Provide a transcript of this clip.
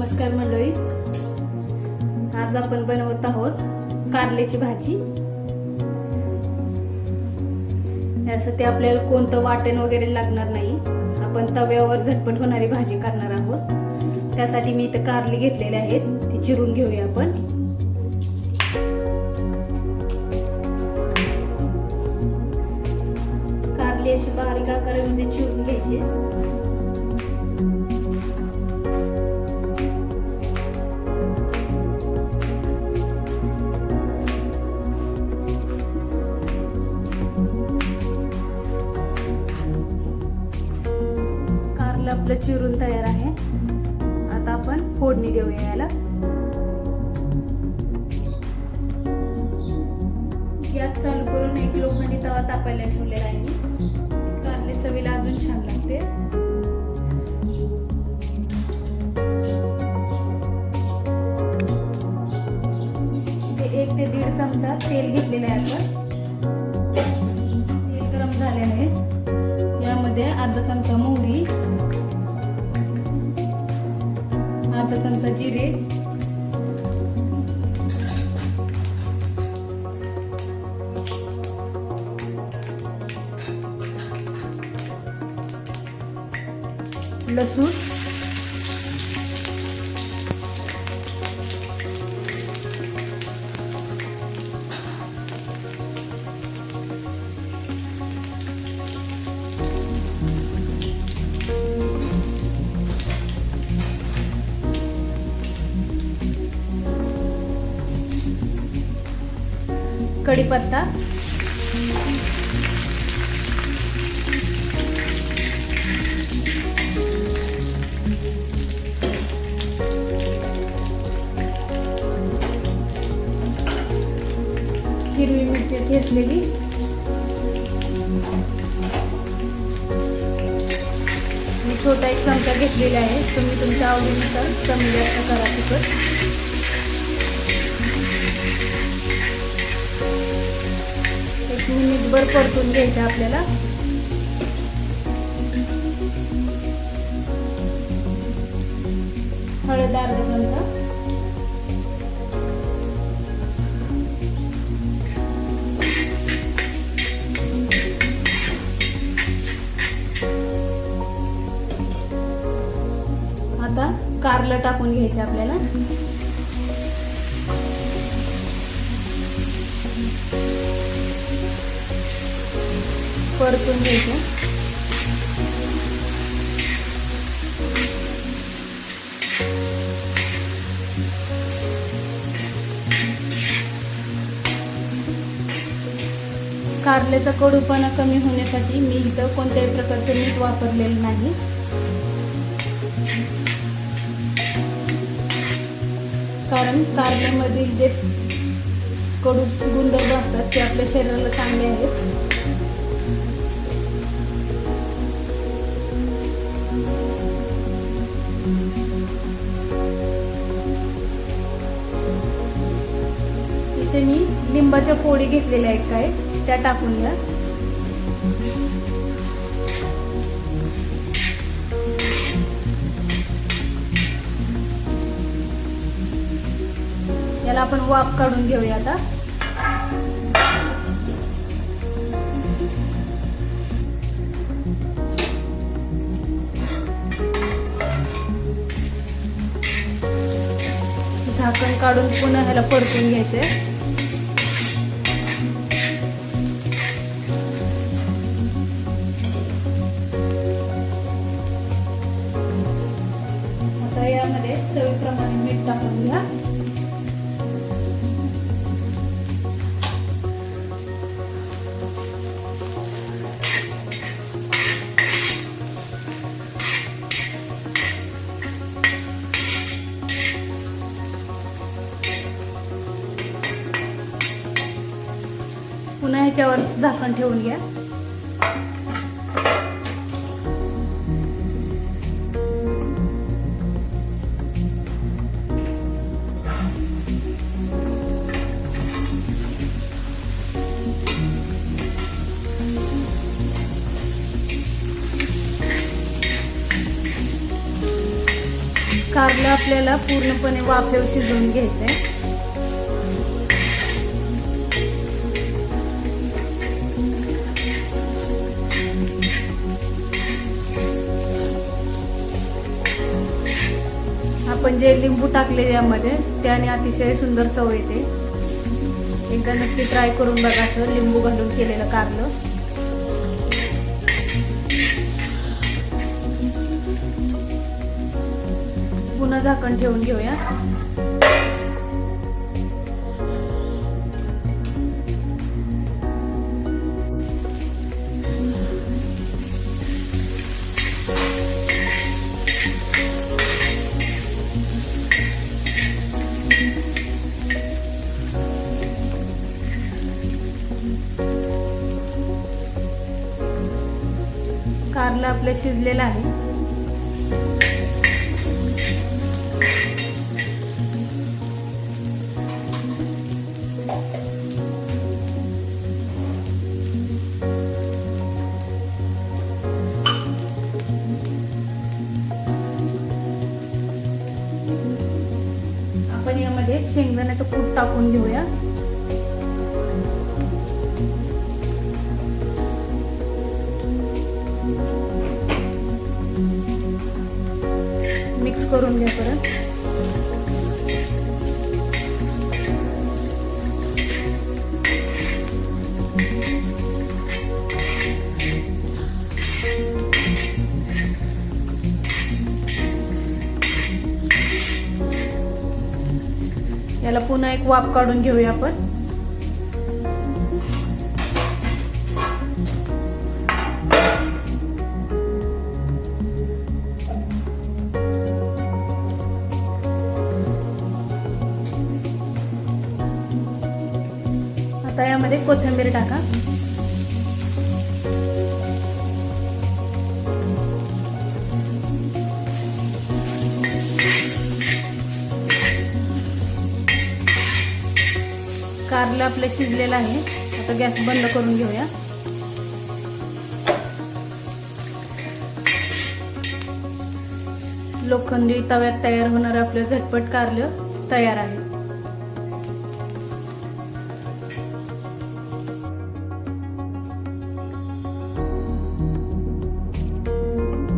नमस्कार मंडळी, आज आपण बनवत आहोत कारल्याची भाजी। यासाठी आपल्याला कोणतं वाटण वगैरे लागणार नाही। आपण तव्यावर झटपट होणारी भाजी करणार आहोत। त्यासाठी मी इथे कारली घेतलेले आहेत, ती चिरून घेऊया आपण। कारली अशी बारीक आकारामध्ये चिरून घ्यायची। आपलं चिरून तयार आहे। आता आपण फोडणी देऊया याला। गॅस चालू करून एक लोखंडी तवा तापायला ठेवलेला आहे मी। कारले चवीला अजून छान लागते। इथे 1 ते 1.5 चमचा तेल घेतलेले आहे आपण। तेल गरम झाले आहे। यामध्ये अर्धा चमचा मोहरी, अर्धा चमचा जिरे, लसूण, कढीपत्ता, हिरवी मिरची ठेचलेली, मी छोटा 1 चमचा घेतलेला आहे। तुम्ही तुमच्या आवडीनुसार कमी जास्त करा तिखट। मिनिटभर परतून घ्यायचं आपल्याला। हळद अर्धा चमचा, आता कारलं टाकून घ्यायचं आपल्याला। परतून घ्यायचं। कारल्याचा कडूपणा कमी होण्यासाठी मी इथं कोणत्याही प्रकारचं मीठ वापरलेलं नाही। कारण कारल्यामधील जे कडू गुणधर्म असतात ते आपल्या शरीराला चांगले आहेत। इथे मी लिंबाच्या फोडी घेतलेल्या आहेत काय, त्या टाकून घ्या। याला आपण वाफ काढून घेऊया आता। झाकण काढून पुन्हा ह्याला परतून घ्यायचंय। आता यामध्ये चवीप्रमाणे मीठ टाकून घ्या। पुन्हा ह्याच्यावर झाकण ठेवून घ्या। कारलं आपल्याला पूर्णपणे वाफेवर शिजवून घ्यायचंय. आपण जे लिंबू टाकले यामध्ये त्याने अतिशय सुंदर चव येते. एकदा नक्की ट्राय करून बघा सर, लिंबू घालून केलेलं कारलं. पुन्हा झाकण ठेवून घेऊया. कारलं आपलं शिजलेलं आहे. आपण यामध्ये शेंगदाण्याचं कूट टाकून घेऊया. मिक्स करून घ्या परत. याला पुन्हा एक वाफ काढून घेऊया आपण. आता यामध्ये कोथिंबीर टाका. कारलं आपलं शिजलेलं आहे. आता गॅस बंद करून घेऊया. लोखंडी तव्यात तयार होणारं आपलं झटपट कारलं तयार आहे.